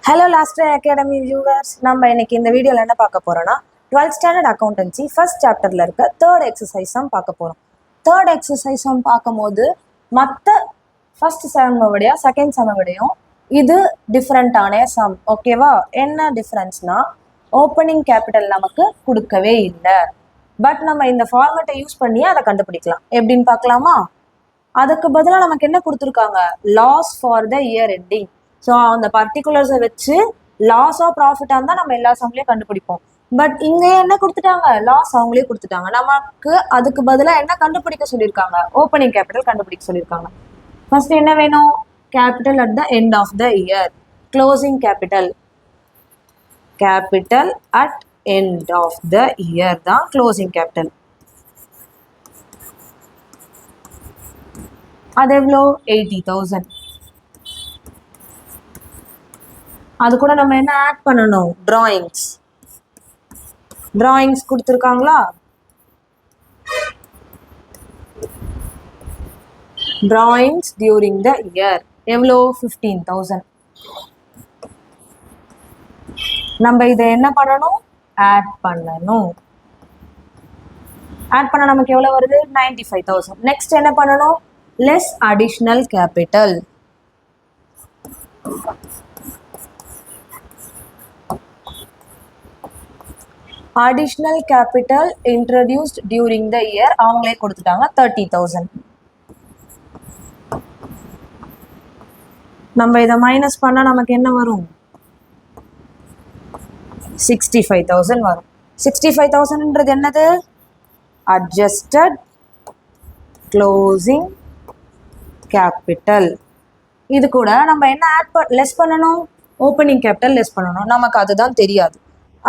Hello last academy viewers, நம்ம இன்னைக்கு இந்த வீடியோவில் என்ன பார்க்க போறோம்னா 12th ஸ்டாண்டர்ட் அக்கௌண்டன்சி ஃபர்ஸ்ட் சாப்டர்ல இருக்க தேர்ட் எக்ஸசைஸ் தான் பார்க்க போறோம். தேர்ட் எக்ஸசைஸ் பார்க்கும்போது மற்ற ஃபர்ஸ்ட் செம்ம விடையா செகண்ட் செம்ம விடையும் இது டிஃப்ரெண்ட்டான சம். ஓகேவா? என்ன டிஃப்ரென்ஸ்னா ஓப்பனிங் கேபிட்டல் நமக்கு கொடுக்கவே இல்லை. பட் நம்ம இந்த ஃபார்மேட்டை யூஸ் பண்ணி அதை கண்டுபிடிக்கலாம். எப்படின்னு பார்க்கலாமா? அதுக்கு பதிலாக நமக்கு என்ன கொடுத்துருக்காங்க? Loss for the year ending. So அந்த பர்டிகுலர்ஸை வச்சு லாஸ் ஆஃப் ப்ராஃபிட்டாக இருந்தால் நம்ம எல்லா சம்லையும் கண்டுபிடிப்போம். பட் இங்கே என்ன கொடுத்துட்டாங்க? லாஸ் அவங்களே கொடுத்துட்டாங்க. நமக்கு அதுக்கு பதிலாக என்ன கண்டுபிடிக்க சொல்லியிருக்காங்க? ஓப்பனிங் கேபிட்டல் கண்டுபிடிக்க சொல்லியிருக்காங்க. ஃபர்ஸ்ட் என்ன வேணும்? Capital at the end of the year. Closing capital. Capital at end of the year தான் க்ளோசிங் கேபிட்டல். அது எவ்வளோ? 80,000. அது கூட நம்ம என்ன ஆட் பண்ணணும்? டிராயிங்ஸ். டிராயிங்ஸ் கொடுத்துருக்காங்களா? டிராயிங்ஸ் டியூரிங் த இயர் எவ்வளோ? 15,000. நம்ம இதை என்ன பண்ணணும்? ஆட் பண்ணணும். ஆட் பண்ண நமக்கு எவ்வளோ வருது? 95,000. நெக்ஸ்ட் என்ன பண்ணணும்? Less additional capital. Additional capital introduced during the year அவங்களே கொடுத்துட்டாங்க 30,000. நம்ம இதை மைனஸ் பண்ணா நமக்கு என்ன வரும்? 65,000 வரும். 65,000ன்றது என்னது? Adjusted closing capital. இது கூட நம்ம என்ன லெஸ் பண்ணணும்? ஓப்பனிங் கேபிட்டல் லெஸ் பண்ணணும். நமக்கு அதுதான் தெரியாது.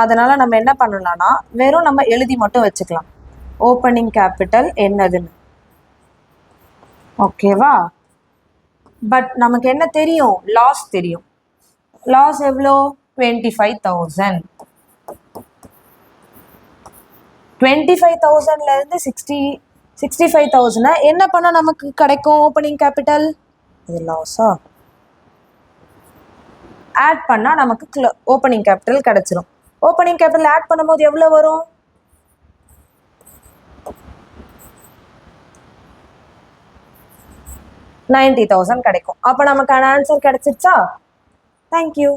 அதனால நம்ம என்ன பண்ணலாம்னா வெறும் நம்ம எழுதி மட்டும் வச்சுக்கலாம். ஓப்பனிங் கேபிட்டல் என்னதுன்னு. ஓகேவா? பட் நமக்கு என்ன தெரியும்? லாஸ் தெரியும். லாஸ் எவ்வளோ? 25,000. 25,000ல இருந்து 65,000 என்ன பண்ண நமக்கு கிடைக்கும்? Opening capital. இது லாஸா? ஆட் பண்ணா நமக்கு ஓப்பனிங் கேபிட்டல் கிடைச்சிரும். ஓப்பனிங் கேபிட்டல் ஆட் பண்ணும்போது எவ்வளோ வரும்? 90,000 கிடைக்கும். அப்போ நமக்கான ஆன்சர் கிடைச்சிருச்சா? தேங்க்யூ.